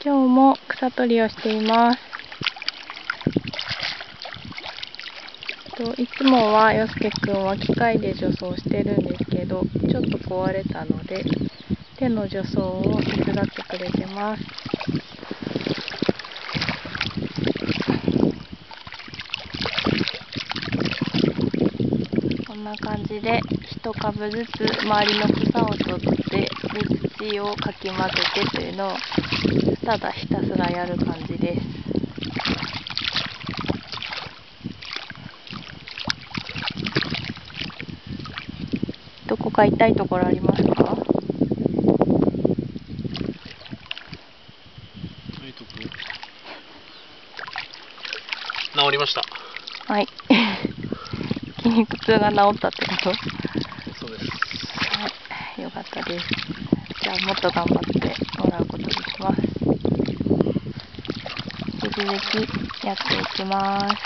今日も草取りをしています。いつもはよすけくんは機械で除草してるんですけど、ちょっと壊れたので手の除草を手伝ってくれてます。こんな感じで1株ずつ周りの草を取って土をかき混ぜてというのをただひたすらやる感じです。どこか痛いところありますか？痛いとこ治りました。はい。筋肉痛が治ったってこと？そうです。はい、よかったです。じゃあもっと頑張ってもらうことにします。引き続きやっていきます。